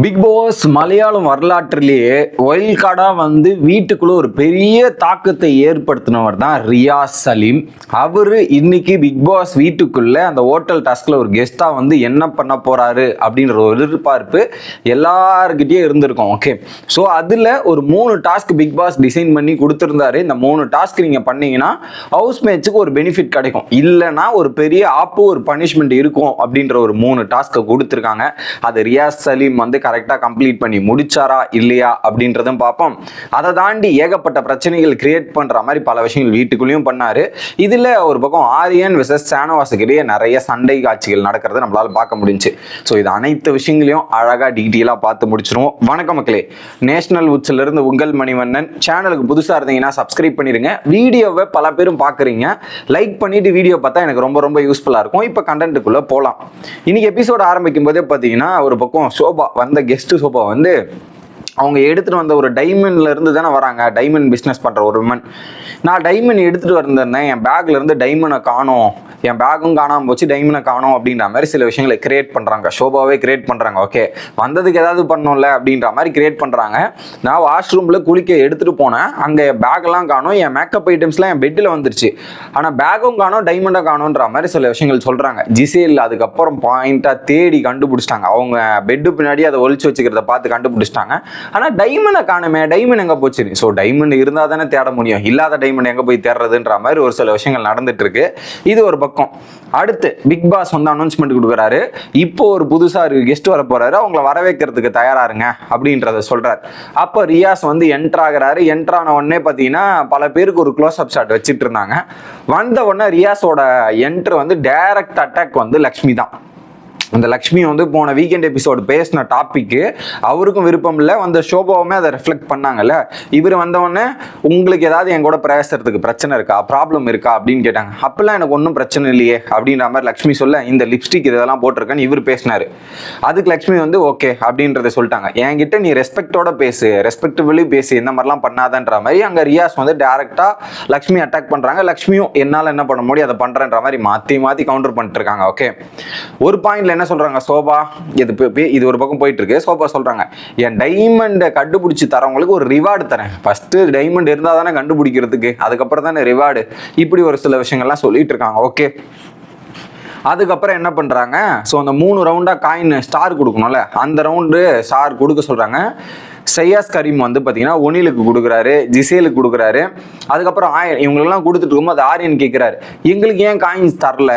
Big pass Malayalam வரலாற்றிலேயே while கார்டாக வந்து வீட்டுக்குள்ள ஒரு பெரிய தாக்கத்தை ஏற்படுத்தினவர் தான் ரியாஸ் சலீம். அவர் இன்னைக்கு பிக் பாஸ் வீட்டுக்குள்ள அந்த ஹோட்டல் டாஸ்க்ல ஒரு கெஸ்டா வந்து என்ன பண்ண போறாரு அப்படின்ற ஒரு எதிர்பார்ப்பு எல்லாருக்கிட்டே இருந்திருக்கும். ஓகே, ஸோ அதில் ஒரு 3 டாஸ்க் பிக் பாஸ் டிசைன் பண்ணி கொடுத்துருந்தாரு. இந்த 3 டாஸ்க் நீங்கள் பண்ணீங்கன்னா ஹவுஸ் மேட்சுக்கு ஒரு பெனிஃபிட் கிடைக்கும், இல்லைன்னா ஒரு பெரிய ஆப்பு ஒரு பனிஷ்மெண்ட் இருக்கும் அப்படின்ற ஒரு 3 டாஸ்க்கை கொடுத்துருக்காங்க. அது ரியாஸ் சலீம் வந்து கரெக்டாக கம்ப்ளீட் பண்ணி முடிச்சாரா இல்லையா அப்படின்றதும் பார்ப்போம். அதை தாண்டி ஏகப்பட்ட பிரச்சனைகள் கிரியேட் பண்ற மாதிரி பல விஷயங்கள் வீட்டுக்குள்ளேயும் பண்ணாரு. இதுல ஒரு பக்கம் ஆரியன் வெர்சஸ் ஷானவாஸுக்கிடையே நிறைய சண்டை காட்சிகள் நடக்கிறத நம்மளால பார்க்க முடிஞ்சு. ஸோ இது அனைத்து விஷயங்களையும் அழகா டீட்டெயிலாக பார்த்து முடிச்சிருவோம். வணக்கம் மக்களே, நேஷனல் உட்ஸ்ல இருந்து உங்கள் மணிவண்ணன். சேனலுக்கு புதுசா இருந்தீங்கன்னா சப்ஸ்கிரைப் பண்ணிருங்க. வீடியோவை பல பேரும் பார்க்குறீங்க, லைக் பண்ணிட்டு வீடியோ பார்த்தா எனக்கு ரொம்ப ரொம்ப யூஸ்ஃபுல்லா இருக்கும். இப்போ கண்டென்ட்டுக்குள்ள போகலாம். இன்னைக்கு எபிசோட் ஆரம்பிக்கும் போதே பார்த்தீங்கன்னா ஒரு பக்கம் சோபா வந்த கெஸ்ட் சோபா வந்து அவங்க எடுத்துகிட்டு வந்த ஒரு டைமண்ட்ல இருந்து தானே வராங்க. டைமண்ட் பிஸ்னஸ் பண்ணுற ஒரு விமன். நான் டைமண்ட் எடுத்துகிட்டு வந்திருந்தேன், என் பேக்ல இருந்து டைமண்டை காணோம், என் பேக்கும் காணாமல் போச்சு, டைமண்டை காணோம் அப்படின்ற மாதிரி சில விஷயங்களை கிரியேட் பண்ணுறாங்க. ஷோபாவே கிரியேட் பண்ணுறாங்க. ஓகே, வந்ததுக்கு ஏதாவது பண்ணோம்ல அப்படின்ற மாதிரி கிரியேட் பண்ணுறாங்க. நான் வாஷ்ரூமில் குளிக்க எடுத்துகிட்டு போனேன், அங்கே பேக்கெல்லாம் காணோம், என் மேக்கப் ஐட்டம்ஸ்லாம் என் பெட்டில் வந்துருச்சு, ஆனால் பேக்கும் காணோம் டைமண்டை காணோன்ற மாதிரி சில விஷயங்கள் சொல்கிறாங்க. ஜிசேல் அதுக்கப்புறம் பாயிண்டாக தேடி கண்டுபிடிச்சிட்டாங்க. அவங்க பெட்டு பின்னாடி அதை ஒழிச்சு வச்சுக்கிறத பார்த்து கண்டுபிடிச்சிட்டாங்க. ஆனால் டைமண்டை காணுமே, டைமண்ட் எங்கே போச்சு? ஸோ டைமண்ட் இருந்தால் தானே தேட முடியும், இல்லாத டைமண்ட் எங்கே போய் தேடுறதுன்ற மாதிரி ஒரு சில விஷயங்கள் நடந்துட்டு இருக்கு. இது ஒரு பக்கம். அடுத்து பிக் பாஸ் வந்து அனௌன்ஸ்மெண்ட் கொடுக்குறாரு. இப்போ ஒரு புதுசா கெஸ்ட் வர போறாரு, அவங்களை வரவேற்கிறதுக்கு தயாராருங்க அப்படின்றத சொல்றாரு. அப்போ ரியாஸ் வந்து என்ட்ரு ஆகிறாரு. என்ட்ரான உடனே பார்த்தீங்கன்னா பல பேருக்கு ஒரு க்ளோஸ் அப் ஷாட் வச்சுட்டு இருந்தாங்க. வந்த உடனே ரியாஸோட என்ட்ரு வந்து டைரக்ட் அட்டாக் வந்து லக்ஷ்மி தான். அந்த லக்ஷ்மி வந்து போன வீக்கெண்ட் எபிசோடு பேசின டாபிக்கு அவருக்கும் விருப்பம் இல்லை, அந்த ஷோபாவுமே அதை ரிஃப்ளெக்ட் பண்ணாங்கல்ல. இவர் வந்தவொடனே உங்களுக்கு ஏதாவது என் கூட பேசுறதுக்கு பிரச்சனை இருக்கா, ப்ராப்ளம் இருக்கா அப்படின்னு கேட்டாங்க. அப்பெல்லாம் எனக்கு ஒன்றும் பிரச்சனை இல்லையே அப்படின்ற மாதிரி லக்ஷ்மி சொல்ல, இந்த லிப்ஸ்டிக் இதெல்லாம் போட்டிருக்கேன்னு இவர் பேசினாரு. அதுக்கு லக்ஷ்மி வந்து ஓகே அப்படின்றத சொல்லிட்டாங்க. என்கிட்ட நீ ரெஸ்பெக்டோட பேசு, ரெஸ்பெக்டபிளி பேசு, இந்த மாதிரிலாம் பண்ணாதன்ற மாதிரி அங்கே ரியாஸ் வந்து டேரக்டா லக்ஷ்மி அட்டாக் பண்றாங்க. லக்ஷ்மியும் என்னால் என்ன பண்ண முடியும் அதை பண்றேன்ற மாதிரி மாற்றி மாற்றி கவுண்டர் பண்ணிட்டு இருக்காங்க. ஓகே, ஒரு பாயிண்ட்ல என்ன சொல்றாங்க, சோபா இது ஒரு பக்கம் போயிட்டு இருக்கு. சோபா சொல்றாங்க, என் டைமண்டை கண்டுபிடிச்சு தரவங்களுக்கு ஒரு ரிவார்டு தரேன், ஃபர்ஸ்ட் டைமண்ட் இருந்தா தானே கண்டுபிடிக்கிறதுக்கு, அதுக்கப்புறம் தானே ரிவார்டு, இப்படி ஒரு சில விஷயங்கள்லாம் சொல்லிட்டு இருக்காங்க. ஓகே, அதுக்கப்புறம் என்ன பண்றாங்க, ஸோ அந்த 3 ரவுண்டா காயின் ஸ்டார் கொடுக்கணும்ல, அந்த ரவுண்டு ஸ்டார் கொடுக்க சொல்றாங்க. சையாஸ் கரீம் வந்து பார்த்தீங்கன்னா ஒனிலுக்கு கொடுக்குறாரு, ஜிசேலுக்கு கொடுக்குறாரு. அதுக்கப்புறம் இவங்களெல்லாம் கொடுத்துட்டு இருக்கும்போது ஆரியன் கேட்குறாரு, எங்களுக்கு ஏன் காயின்ஸ் தரல,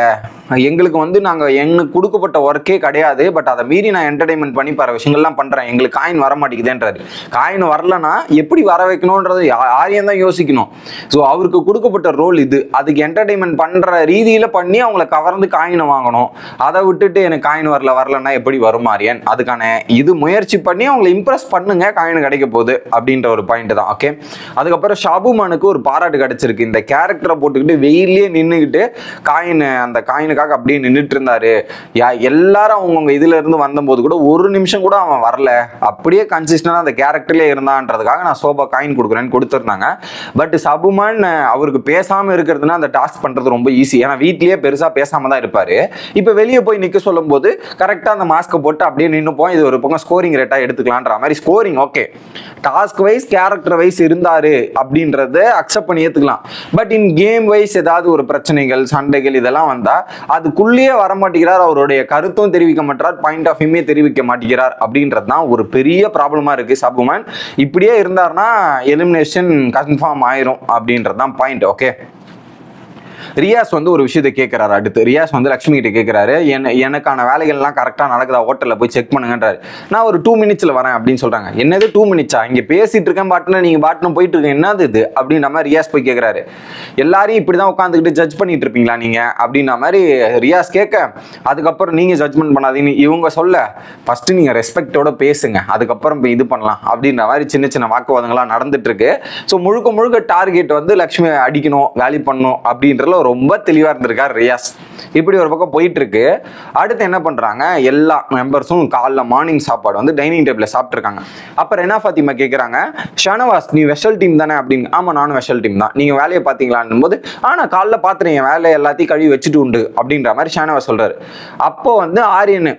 எங்களுக்கு வந்து எங்களுக்கு கொடுக்கப்பட்ட ஒர்க்கே கிடையாது, பட் அதை மீறி நான் என்டர்டைன்மெண்ட் பண்ணி பல விஷயங்கள்லாம் பண்ணுறேன், எங்களுக்கு காயின் வர மாட்டேங்குதுன்றாரு. காயின் வரலன்னா எப்படி வர வைக்கணுன்றது ஆரியன் தான் யோசிக்கணும். ஸோ அவருக்கு கொடுக்கப்பட்ட ரோல் இது, அதுக்கு என்டர்டைன்மெண்ட் பண்ணுற ரீதியில் பண்ணி அவங்கள கவர்ந்து காயினை வாங்கணும். அதை விட்டுட்டு எனக்கு காயின் வரலன்னா எப்படி வரும் ஆரியன்? அதுக்கான இது முயற்சி பண்ணி அவங்களை இம்ப்ரெஸ் பண்ணுங்க, காயின் கிடைக்க போகுது அப்படின்ற ஒரு பாயிண்ட் தான். ஓகே, அதுக்கப்புறம் ஷாபுமானுக்கு ஒரு பாராட்டு கிடைச்சிருக்கு. இந்த கேரக்டரை போட்டுக்கிட்டு வெயிலே நின்றுக்கிட்டு அந்த காயினுக்காக அப்படியே நின்றுட்டு இருந்தாரு. எல்லாரும் அவங்கவுங்க இதுல இருந்து வந்தபோது கூட ஒரு நிமிஷம் கூட அவன் வரல, அப்படியே கன்சிஸ்டன்டா அந்த கேரக்டர்லயே இருந்தான்றதுக்காக நான் சோபா காயின் கொடுக்குறேன்னு கொடுத்துருந்தாங்க. பட் ஷாபுமான் அவருக்கு பேசாம இருக்கிறதுனா அந்த டாஸ்க் பண்றது ரொம்ப ஈஸி, ஏன்னா வீட்லயே பெருசா பேசாம தான் இருப்பாரு. இப்ப வெளியே போய் நிக்க சொல்லும் போது கரெக்டா அந்த மாஸ்கை போட்டு அப்படியே நின்னுப்போம். இது ஒரு பக்கம் ஸ்கோரிங் ரேட்டா எடுத்துக்கலான்ற மாதிரி scoring. Okay, task wise character wise இருந்தாரு அப்படின்றத அக்செப்ட் பண்ணி ஏத்துக்கலாம். பட் இன் கேம் வைஸ் ஏதாவது ஒரு பிரச்சனைகள் சண்டைகள் இதெல்லாம் வந்தா அதுக்குள்ளேயே வர மாட்டேங்கிறார், அவருடைய கருத்தும் தெரிவிக்க மாட்டார், பாயிண்ட் ஆஃப் வியூமே தெரிவிக்க மாட்டேங்கிறார் அப்படின்றது தான் ஒரு பெரிய ப்ராப்ளமா இருக்கு. ஷாபுமான் இப்படியே இருந்தார்னா எலிமினேஷன் கன்ஃபார்ம் ஆயிரும் அப்படின்றது தான் பாயிண்ட். ஓகே, ரியாஸ் வந்து ஒரு விஷயத்தை கேட்கிறாரு. அடுத்து ரியாஸ் வந்து லக்ஷ்மி கிட்ட கேட்கிறாரு, எனக்கான வேலைகள்லாம் கரெக்டாக நடக்குதா, ஹோட்டலில் போய் செக் பண்ணுங்கன்றாரு. நான் ஒரு 2 மினிட்ஸ்ல வரேன் அப்படின்னு சொல்றாங்க. என்னது 2 மினிட்ஸா, இங்கே பேசிட்டு இருக்கேன் பாட்டுன்னு நீங்க பாட்டுன்னு போயிட்டு இருக்கேன், என்னது இது அப்படின்ற மாதிரி ரியாஸ் போய் கேட்கிறாரு. எல்லாரையும் இப்படிதான் உட்காந்துக்கிட்டு ஜட்ஜ் பண்ணிட்டு இருப்பீங்களா நீங்க அப்படின்ற மாதிரி ரியாஸ் கேட்க, அதுக்கப்புறம் நீங்க ஜட்ஜ்மெண்ட் பண்ணாதீங்க இவங்க சொல்ல, ஃபர்ஸ்ட் நீங்க ரெஸ்பெக்டோட பேசுங்க, அதுக்கப்புறம் இது பண்ணலாம் அப்படின்ற மாதிரி சின்ன சின்ன வாக்குவாதங்கள்லாம் நடந்துட்டு இருக்கு. ஸோ முழுக்க முழுக்க டார்கெட் வந்து லக்ஷ்மி அடிக்கணும், வேலி பண்ணணும் அப்படின்றதுல ரொம்ப தெளிவா இருந்திருக்காரு ரியாஸ். இப்படி ஒரு பக்கம் போயிட்டு இருக்கு. அடுத்து என்ன பண்றாங்க, எல்லா மெம்பர்ஸும் காலைல மார்னிங் சாப்பாடு வந்து டைனிங் டேபிள்ல சாப்பிட்டு இருக்காங்க. அப்புறம் என்ன ஃபாத்திமா கேட்கறாங்க, ஷானவாஸ் நீ வெஷல் டீம் தானே அப்படின்னு. ஆமா நானும் வெஷல் டீம் தான், நீங்க வேலையை பார்த்தீங்களான்னும் போது நான் காலைல பார்த்துறேன், என் வேலையை எல்லாத்தையும் கழுவி வச்சுட்டு உண்டு அப்படின்ற மாதிரி ஷானவாஸ் சொல்றாரு. அப்போ வந்து ஆரியன்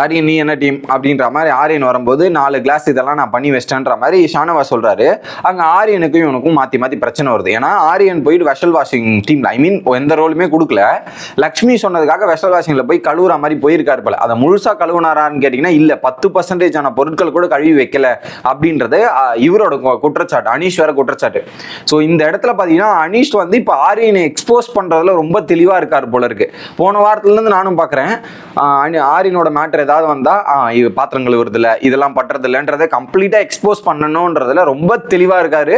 ஆரியன் நீ என்ன டீம் அப்படின்ற மாதிரி ஆரியன் வரும்போது 4 கிளாஸ் இதெல்லாம் நான் பண்ணி வச்சிட்டேன்ற மாதிரி ஷானவாஸ் சொல்றாரு. அங்க ஆரியனுக்கும் இவனுக்கும் மாத்தி பிரச்சனை வருது. ஏன்னா ஆரியன் போயிட்டு வெஷல் வாஷிங் டீம்ல எந்த ரோலுமே கொடுக்கல. லக்ஷ்மி சொன்னதுக்காக வெஷல் வாஷிங்ல போய் கழுவுற மாதிரி போயிருக்காரு போல. அதை முழுசா கழுவுனாரான்னு கேட்டீங்கன்னா இல்ல, 10% பொருட்கள் கூட கழுவி வைக்கல அப்படின்றது இவரோட குற்றச்சாட்டு. அனீஷ் வேற குற்றச்சாட்டு. ஸோ இந்த இடத்துல பாத்தீங்கன்னா அனீஷ் வந்து இப்ப ஆரியனை எக்ஸ்போஸ் பண்றதுல ரொம்ப தெளிவா இருக்காரு போல இருக்கு. போன வாரத்துல இருந்து நானும் பாக்குறேன் ஆரியனோட மேட்டர் ஏதாவது வந்தா இது பாத்திரங்கள் வருது இல்ல, இதெல்லாம் பண்றது இல்லைன்றதை கம்ப்ளீட்டா எக்ஸ்போஸ் பண்ணணும்ன்றதுல ரொம்ப தெளிவா இருக்காரு.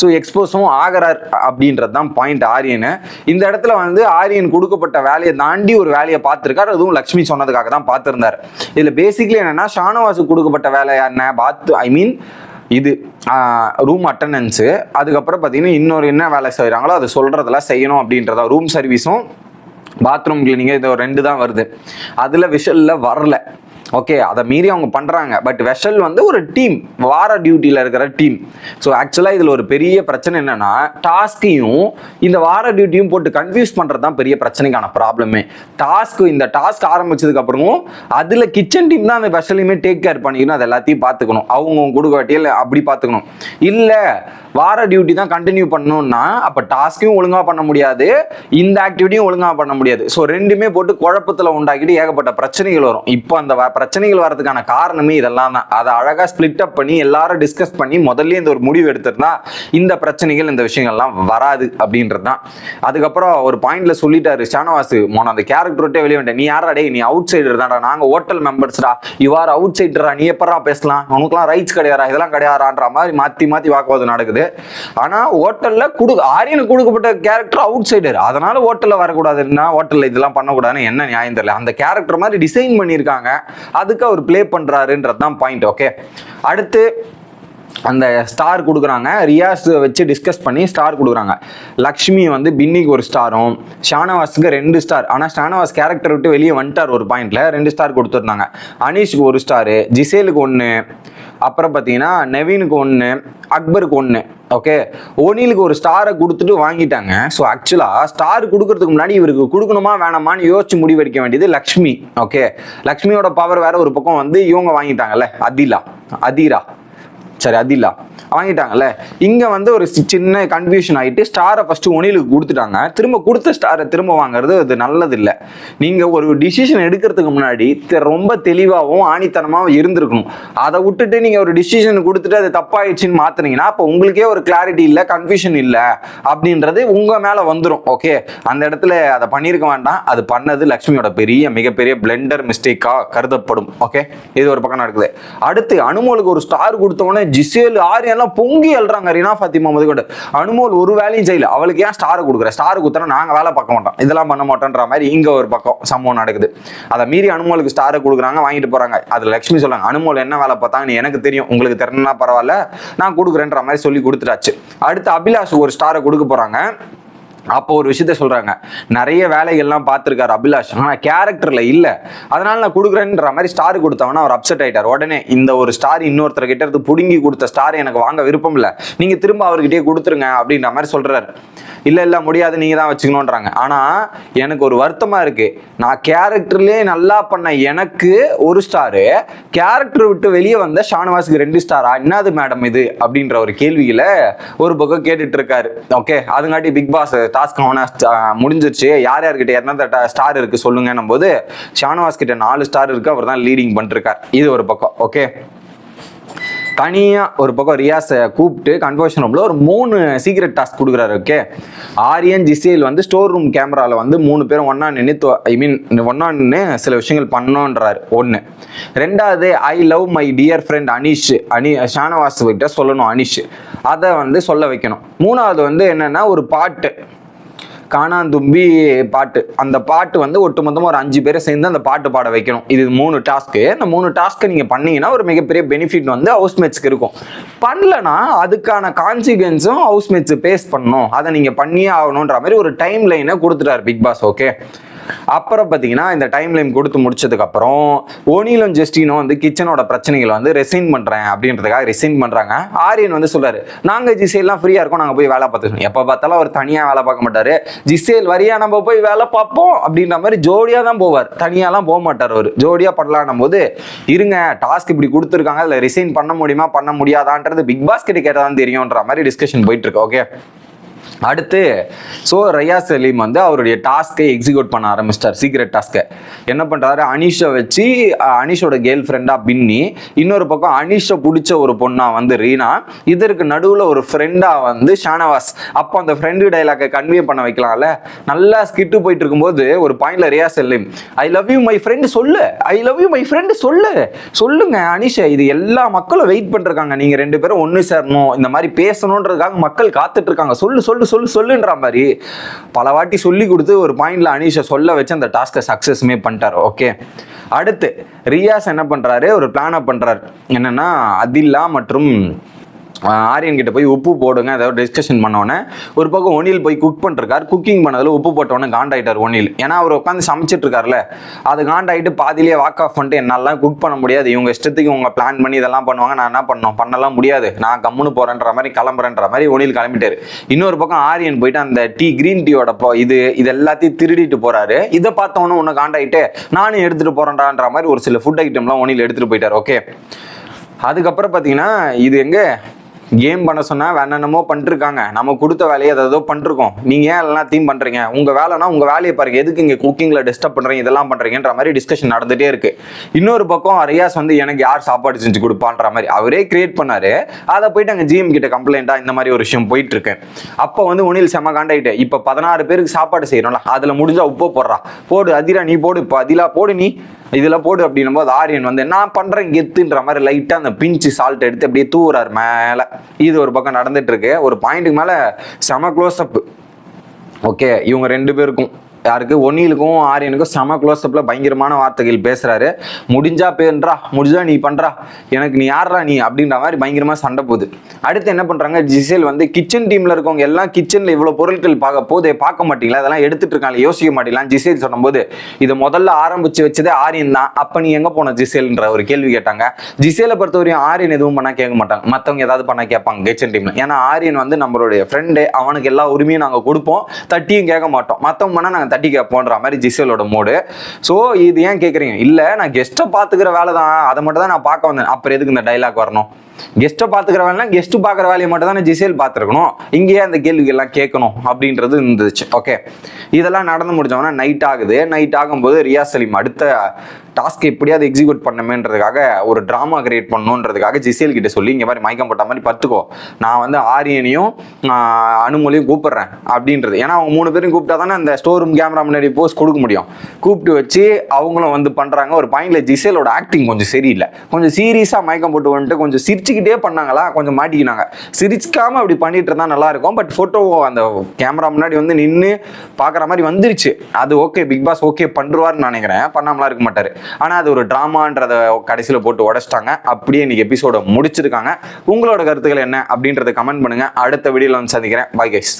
ஸோ எக்ஸ்போஸும் ஆகிறார் அப்படின்றது தான் பாயிண்ட் ஆரியனு. இந்த இடத்துல வந்து ஆரியன் கொடுக்கப்பட்ட வேலையை தாண்டி ஒரு வேலையை பார்த்துருக்காரு. அதுவும் லக்ஷ்மி சொன்னதுக்காக தான் பார்த்துருந்தார். இதுல பேசிக்கலி என்னன்னா ஷானவாஸுக்கு கொடுக்கப்பட்ட வேலை என்ன இது ரூம் அட்டண்டன்ஸு, அதுக்கப்புறம் பார்த்தீங்கன்னா இன்னொரு என்ன வேலை செய்கிறாங்களோ அது சொல்றதெல்லாம் செய்யணும் அப்படின்றதா. ரூம் சர்வீஸும் பாத்ரூம் கிளீனிங் இது 2 தான் வருது. அதில் விஷல்ல வரல. ஓகே, அதை மீறி அவங்க பண்ணுறாங்க. பட் வெஷல் வந்து ஒரு டீம், வார டியூட்டியில் இருக்கிற டீம். ஸோ ஆக்சுவலாக இதில் ஒரு பெரிய பிரச்சனை என்னன்னா டாஸ்கையும் இந்த வார டியூட்டியும் போட்டு கன்ஃபியூஸ் பண்ணுறது தான் பெரிய பிரச்சனைக்கான ப்ராப்ளமே. இந்த டாஸ்க் ஆரம்பிச்சதுக்கு அப்புறமும் அதில் கிச்சன் டீம் தான் அந்த வெஷலையுமே டேக் கேர் பண்ணிக்கணும். அது எல்லாத்தையும் பார்த்துக்கணும். அவங்க கொடுக்க வேட்டியில் அப்படி பார்த்துக்கணும். இல்லை வார டியூட்டி தான் கண்டினியூ பண்ணணும்னா அப்போ டாஸ்கையும் ஒழுங்காக பண்ண முடியாது, இந்த ஆக்டிவிட்டியும் ஒழுங்காக பண்ண முடியாது. ஸோ ரெண்டுமே போட்டு குழப்பத்தில் உண்டாக்கிட்டு ஏகப்பட்ட பிரச்சனைகள் வரும். இப்போ அந்த பிரச்சனைகள் வரதுக்கான காரணமே இதெல்லாம் தான். அதை அழகாக ஸ்பிளிட் அப் பண்ணி எல்லாரும் டிஸ்கஸ் பண்ணி முதல்ல இந்த ஒரு முடிவு எடுத்துருந்தா இந்த பிரச்சனைகள் இந்த விஷயங்கள்லாம் வராது அப்படின்றது தான். அதுக்கப்புறம் ஒரு பாயிண்ட்ல சொல்லிட்டாரு ஷானவாஸ், அந்த கேரக்டர் விட்டே வெளியே வந்துட்டேன். நீ யாரா டே, நீ அவுட் சைடர் தான்டா, நாங்கள் ஹோட்டல் மெம்பர்ஸ்டா, யுவர் அவுட் சைடரா, நீ எப்படா பேசலாம், உனக்குலாம் ரைட்ஸ் கிடையாதா, இதெல்லாம் கிடையாதான்ற மாதிரி மாற்றி வாக்குவாதம் நடக்குது. ஆனா ஹோட்டல்ல ஆரியனுக்கு கொடுக்கப்பட்ட கேரக்டர் அவுட் சைடர், அதனால ஹோட்டல்ல வரக்கூடாதுன்னா ஹோட்டல்ல இதெல்லாம் பண்ணக்கூடாதுன்னு என்ன நியாயம் தெரியல. அந்த கேரக்டர் மாதிரி டிசைன் பண்ணியிருக்காங்க, அதுக்கு அவர் பிளே பண்றாருன்றது தான் பாயிண்ட். ஓகே, அடுத்து அந்த ஸ்டார் கொடுக்குறாங்க. ரியாஸ் வச்சு டிஸ்கஸ் பண்ணி ஸ்டார் கொடுக்குறாங்க. லக்ஷ்மி வந்து பின்னிக்கு ஒரு ஸ்டாரும் ஷானவாஸுக்கு 2 ஸ்டார். ஆனால் ஷானவாஸ் கேரக்டர் விட்டு வெளியே வந்துட்டார். ஒரு பாயிண்ட்ல 2 ஸ்டார் கொடுத்துருந்தாங்க. அனீஷுக்கு 1 ஸ்டாரு, ஜிசேலுக்கு 1, அப்புறம் பார்த்தீங்கன்னா நவீனுக்கு 1, அக்பருக்கு 1. ஓகே, ஓனிலுக்கு 1 ஸ்டாரை கொடுத்துட்டு வாங்கிட்டாங்க. ஸோ ஆக்சுவலாக ஸ்டார் கொடுக்கறதுக்கு முன்னாடி இவருக்கு கொடுக்கணுமா வேணாமான்னு யோசிச்சு முடிவெடுக்க வேண்டியது லக்ஷ்மி. ஓகே, லக்ஷ்மியோட பவர் வேற ஒரு பக்கம் வந்து இவங்க வாங்கிட்டாங்கல்ல, அதிலா வாங்கிட்டாங்கல்ல. இங்க வந்து ஒரு சின்ன கன்ஃபியூஷன் ஆகிட்டு ஸ்டாரை ஃபர்ஸ்ட் ஒனிலுக்கு கொடுத்துட்டாங்க. திரும்ப கொடுத்த ஸ்டாரை திரும்ப வாங்குறது அது நல்லது இல்லை. நீங்க ஒரு டிசிஷன் எடுக்கிறதுக்கு முன்னாடி ரொம்ப தெளிவாகவும் ஆணித்தனமாகவும் இருந்திருக்கணும். அதை விட்டுட்டு நீங்க ஒரு டிசிஷன் கொடுத்துட்டு அது தப்பாயிடுச்சுன்னு மாத்துனீங்கன்னா அப்போ உங்களுக்கே ஒரு கிளாரிட்டி இல்லை, கன்ஃபியூஷன் இல்லை அப்படின்றது உங்க மேல வந்துடும். ஓகே, அந்த இடத்துல அதை பண்ணியிருக்க வேண்டாம். அது பண்ணது லக்ஷ்மியோட மிகப்பெரிய பிளெண்டர் மிஸ்டேக்கா கருதப்படும். ஓகே, இது ஒரு பக்கம் நடக்குது. அடுத்து அனுமோலுக்கு 1 ஸ்டார் கொடுத்தவொடனே ஜிசேல் ஆரியெல்லாம் பொங்கி அல்றாங்க. ரீனா ஃபாத்திமா முதற்கொண்டு அனுமோல் ஒரு வேலையும் செய்யல, அவளுக்கு ஏன் ஸ்டார் கொடுக்குற, ஸ்டார் கொடுத்தா நாங்க வேலை பார்க்க மாட்டோம், இதெல்லாம் பண்ண மாட்டோன்ற மாதிரி இங்க ஒரு பக்கம் சம்பவம் நடக்குது. அதை மீறி அனுமோலுக்கு ஸ்டாரை கொடுக்குறாங்க, வாங்கிட்டு போறாங்க. அதுல லட்சுமி சொல்றாங்க, அனுமோல் என்ன வேலை பார்த்தாங்கன்னு எனக்கு தெரியும், உங்களுக்கு தெரியலனா பரவாயில்ல, நான் கொடுக்குறேன்ற மாதிரி சொல்லி கொடுத்துட்டாச்சு. அடுத்து அபிலாஷ் 1 ஸ்டாரை கொடுக்க போறாங்க. அப்போ ஒரு விஷயத்த சொல்றாங்க, நிறைய வேலைகள்லாம் பார்த்துருக்காரு அபிலாஷ், ஆனால் கேரக்டர்ல இல்லை, அதனால நான் கொடுக்குறேன்ற மாதிரி ஸ்டார் கொடுத்தவனா அவர் அப்செட் ஆயிட்டார். உடனே இந்த ஒரு ஸ்டார் இன்னொருத்தர் கிட்ட இருந்து புடுங்கி கொடுத்த ஸ்டார் எனக்கு வாங்க விருப்பம் இல்லை, நீங்க திரும்ப அவர்கிட்டயே கொடுத்துருங்க அப்படின்ற மாதிரி சொல்றாரு. இல்லை முடியாது, நீங்க தான் வச்சுக்கணுன்றாங்க. ஆனா எனக்கு ஒரு வருத்தமா இருக்கு, நான் கேரக்டர்லயே நல்லா பண்ண எனக்கு 1 ஸ்டாரு, கேரக்டர் விட்டு வெளியே வந்த ஷானவாஸுக்கு 2 ஸ்டாரா, என்னது மேடம் இது அப்படின்ற ஒரு கேள்வியில ஒரு பக்கம் கேட்டுட்டு இருக்காரு. ஓகே, அதுங்காட்டி பிக் பாஸ் டாஸ்க் முடிஞ்சிருச்சு, யார்கிட்ட எத்தனை ஸ்டார் இருக்கு சொல்லுங்கன்னும் போது ஷானவாஸ் கிட்ட 4 ஸ்டார் இருக்கு, அவர் தான் லீடிங் பண்ணிருக்கார். இது ஒரு பக்கம். ஓகே, தனியா ஒரு பக்கம் ரியாஸை கூப்பிட்டு கன்வர்ஷன் ரூம்ல ஒரு 3 சீக்ரெட் டாஸ்க் கொடுக்குறாரு. ஓகே, ஆரியன் ஜிசேல் வந்து ஸ்டோர் ரூம் கேமரால வந்து 3 பேரும் ஒன்னா நின்று சில விஷயங்கள் பண்ணோன்றாரு. 1. 2வது I love my dear friend Shanavas கிட்ட சொல்லணும் அனீஷ், அதை வந்து சொல்ல வைக்கணும். 3வது வந்து என்னன்னா ஒரு பாட்டு, காணாந்தும்பி பாட்டு, அந்த பாட்டு வந்து ஒட்டுமொத்தமாக ஒரு 5 பேரை சேர்ந்து அந்த பாட்டு பாட வைக்கணும். இது 3 டாஸ்க்கு. இந்த 3 டாஸ்க்கை நீங்கள் பண்ணீங்கன்னா ஒரு மிகப்பெரிய பெனிஃபிட் வந்து ஹவுஸ்மேட்ஸ்க்கு இருக்கும். பண்ணலன்னா அதுக்கான கான்சிக்வன்ஸும் ஹவுஸ்மேட்ஸ் பேஸ் பண்ணணும், அதை நீங்கள் பண்ணியே ஆகணுன்ற மாதிரி ஒரு டைம் லைனை கொடுத்துட்டார் பிக் பாஸ். ஓகே, அப்புறம் பார்த்தீங்கன்னா இந்த டைம் லைன் கொடுத்து முடிச்சதுக்கப்புறம் ஓனிலும் ஜஸ்டினும் வந்து கிச்சனோட பிரச்சனைகளை வந்து ரிசைன் பண்ணுறேன் அப்படின்றதுக்காக ரிசைன் பண்ணுறாங்க. ஆரியன் வந்து சொல்றாரு, நாங்கள் ஜிசேல்லாம் ஃப்ரீயாக இருக்கோம், நாங்கள் போய் வேலை பார்த்துக்கணும். எப்போ பார்த்தாலும் அவர் தனியாக வேலை பார்க்க மாட்டார். ஜிசேல் வரியா நம்ம போய் வேலை பார்ப்போம் அப்படின்ற மாதிரி ஜோடியாக தான் போவார், தனியாலாம் போக மாட்டார். அவர் ஜோடியாக பண்ணலான்னும் போது இருங்க டாஸ்க் இப்படி கொடுத்துருக்காங்க, அதில் ரிசைன் பண்ண முடியுமா பண்ண முடியாதான்றது பிக் பாஸ் கிட்ட கேட்டால் தெரியும்ன்ற மாதிரி டிஸ்கஷன் போயிட்டு இருக்கு. ஓகே, அடுத்து ஸோ ரியாஸ் சலீம் வந்து அவருடைய டாஸ்க்கை எக்ஸிக்யூட் பண்ண ஆரம்பிச்சிட்டார். சீக்ரெட் டாஸ்க்கை என்ன பண்ணுறாரு, அனீஷை வச்சு அனீஷோட கேர்ள் ஃப்ரெண்டாக பின்னி, இன்னொரு பக்கம் அனீஷை பிடிச்ச ஒரு பொண்ணா வந்து ரீனா, இதற்கு நடுவில் ஒரு ஃப்ரெண்டாக வந்து ஷானவாஸ். அப்போ அந்த ஃப்ரெண்டு டைலாக்கை கன்வே பண்ண வைக்கலாம்ல. நல்லா ஸ்கிட்டு போயிட்டு இருக்கும்போது ஒரு பாயிண்ட்ல Riyaz Saleem, I love you my friend சொல்லு, I love you my friend சொல்லுங்க அனீஷா, இது எல்லா மக்களும் வெயிட் பண்ணிருக்காங்க, நீங்கள் ரெண்டு பேரும் ஒன்று சேரணும், இந்த மாதிரி பேசணுன்றதுக்காக மக்கள் காத்துட்டு இருக்காங்க, சொல்லுன்ற மாதிரி பல வாட்டி சொல்லி கொடுத்து ஒரு பாயிண்ட்ல அனீஷை சொல்ல வச்சு அந்த டாஸ்கை சக்சஸ்மே பண்ணிட்டாரு. ஓகே, அடுத்து ரியாஸ் என்ன பண்றாரு, ஒரு பிளான் பண்றாரு. என்னன்னா அதில்லா மற்றும் ஆரியன் கிட்ட போய் உப்பு போடுங்க ஏதாவது டிஸ்கஷன் பண்ணோன்னே ஒரு பக்கம் ஒனில் போய் குக் பண்ணிருக்காரு. குக்கிங் பண்ணதில் உப்பு போட்டோன்னே காண்டாயிட்டார் ஒனில். ஏன்னா அவர் உட்காந்து சமைச்சிட்டு இருக்காருல்ல, அது காண்டாயிட்டு பாதிலேயே வாக் ஆஃப் பண்ணிட்டு என்னாலாம் குக் பண்ண முடியாது, இவங்க இஷ்டத்துக்கு இவங்க பிளான் பண்ணி இதெல்லாம் பண்ணுவாங்க, நான் என்ன பண்ணலாம் முடியாது, நான் கம்முன்னு போறேன்ற மாதிரி கிளம்புறேன்ற மாதிரி ஒனில் கிளம்பிட்டாரு. இன்னொரு பக்கம் ஆரியன் போயிட்டு அந்த கிரீன் டீயோட இது எல்லாத்தையும் திருடிட்டு போறாரு. இதை பார்த்தவொன்னு ஒன்று காண்டாயிட்டு நானும் எடுத்துட்டு போறேன்டான்ற மாதிரி ஒரு சில ஃபுட் ஐட்டம்லாம் ஒனில் எடுத்துட்டு போயிட்டார். ஓகே, அதுக்கப்புறம் பார்த்தீங்கன்னா இது எங்க கேம் பண்ண சொன்னா வேணாமோ பண்ணிருக்காங்க, நம்ம கொடுத்த வேலையை ஏதோ பண்ணிருக்கோம், நீங்க ஏன் எல்லாத்தையும் பண்றீங்க, உங்க வேலைனா உங்க வேலையை பாருங்க, எதுக்கு இங்க குக்கிங்ல டிஸ்டர்ப் பண்றீங்க, இதெல்லாம் பண்றீங்கன்ற மாதிரி டிஸ்கஷன் நடந்துட்டே இருக்கு. இன்னொரு பக்கம் ரியாஸ் வந்து எனக்கு யார் சாப்பாடு செஞ்சு கொடுப்பான்ற மாதிரி அவரே கிரியேட் பண்ணாரு. அதை போயிட்டு அங்க ஜிஎம் கிட்ட கம்ப்ளைண்டா இந்த மாதிரி ஒரு விஷயம் போயிட்டு இருக்கு. அப்போ வந்து ஒனில் செம காண்டாயிட்டு, இப்ப 16 பேருக்கு சாப்பாடு செய்யறோம்ல, அதுல முடிஞ்சா உப்பு போடுறா, போடு அதிரா நீ போடு, இப்போ அதிலா போடு, நீ இதில் போடு அப்படின்னும் போது ஆரியன் வந்து நான் பண்ணுறேன் கெத்துன்ற மாதிரி லைட்டாக அந்த பிஞ்சு சால்ட் எடுத்து அப்படியே தூவுறாரு மேலே. இது ஒரு பக்கம் நடந்துட்டு இருக்கு. ஒரு பாயிண்ட்டுக்கு மேலே செம க்ளோஸ் அப். ஓகே, இவங்க ரெண்டு பேருக்கும் யாருக்கு ஒனிலுக்கும் ஆரியனுக்கும் செம க்ளோஸ்அப்ல பயங்கரமான வார்த்தைகள் பேசுறாரு. முடிஞ்சா பேன்றா, முடிஞ்சா நீ பண்றா, எனக்கு நீ யாரா நீ அப்படின்ற மாதிரி பயங்கரமா சண்டை போகுது. அடுத்து என்ன பண்றாங்க, ஜிசேல் வந்து கிச்சன் டீம்ல இருக்கவங்க எல்லாம் கிச்சன்ல இவ்வளவு பொருட்கள் பார்க்க மாட்டீங்களா, அதெல்லாம் எடுத்துட்டு இருக்காங்க, யோசிக்க மாட்டீங்களா ஜிசேல் சொல்லும்போது, இதை முதல்ல ஆரம்பிச்சு வச்சதே ஆரியன் தான், அப்ப நீ எங்க போன ஜிசேல்ன்ற ஒரு கேள்வி கேட்டாங்க. ஜிசேலை பொறுத்தவரையும் ஆரியன் எதுவும் பண்ணா கேட்க மாட்டாங்க, மத்தவங்க ஏதாவது பண்ணா கேட்பாங்க கிச்சன் டீம்ல. ஏன்னா ஆரியன் வந்து நம்மளுடைய ஃப்ரெண்டு, அவனுக்கு எல்லா உரிமையும் நாங்க கொடுப்போம், தட்டியும் கேட்க மாட்டோம், மத்தவங்க பண்ணா நாங்க தட்டி கேட்போன்ற மாதிரி ஜிசேலோட மோடு. ஸோ இது ஏன் கேட்குறீங்க, இல்லை நான் கெஸ்ட்டை பார்த்துக்கிற வேலை தான், அதை மட்டும் தான் நான் பார்க்க வந்தேன், அப்புறம் எதுக்கு இந்த டைலாக் வரணும், கெஸ்ட்டை பார்த்துக்கிற வேலைனா கெஸ்ட் பார்க்குற வேலையை மட்டும் தான் ஜிசேல் பார்த்துருக்கணும், இங்கேயே அந்த கேள்விகள் எல்லாம் கேட்கணும் அப்படின்றது இருந்துச்சு. ஓகே, இதெல்லாம் நடந்து முடிஞ்சோம்னா நைட் ஆகுது. நைட் ஆகும்போது ரியாஸ் சலீம் அடுத்த டாஸ்க் எப்படியாவது எக்ஸிக்யூட் பண்ணமேன்றதுக்காக ஒரு ட்ராமா கிரியேட் பண்ணணுன்றதுக்காக ஜிசேல் கிட்ட சொல்லி இங்கே மாதிரி மயக்கம் போட்ட மாதிரி பத்துக்கோ, நான் வந்து ஆரியனையும் அனுமொழியும் கூப்பிடுறேன் அப்படின்றது. ஏன்னா அவங்க 3 பேரும் கூப்பிட்டா தானே அந்த ஸ்டோர் ரூம் கேமரா முன்னாடி போஸ்ட் கொடுக்க முடியும். கூப்பிட்டு வச்சு அவங்களும் வந்து பண்ணுறாங்க. ஒரு பாயிண்ட்ல ஜிசேலோட ஆக்டிங் கொஞ்சம் சரியில்லை, கொஞ்சம் சீரியஸாக மயக்கம் போட்டு வந்துட்டு கொஞ்சம் சிரிச்சுக்கிட்டே பண்ணாங்களா, கொஞ்சம் மாட்டிக்கினாங்க. சிரிச்சுக்காம அப்படி பண்ணிட்டு இருந்தா நல்லா இருக்கும். பட் ஃபோட்டோ அந்த கேமரா முன்னாடி வந்து நின்று பார்க்குற மாதிரி வந்துருச்சு. அது ஓகே, பிக் பாஸ் ஓகே பண்ணுவார்னு நினைக்கிறேன், பண்ணாமலாம் இருக்க மாட்டாரு. ஆனால் அது ஒரு ட்ராமான்றதை கடைசியில் போட்டு உடைச்சிட்டாங்க. அப்படியே இன்னைக்கு எபிசோட முடிச்சிருக்காங்க. உங்களோட கருத்துக்கள் என்ன அப்படின்றத கமெண்ட் பண்ணுங்க. அடுத்த வீடியோவில் வந்து சந்திக்கிறேன். Bye guys.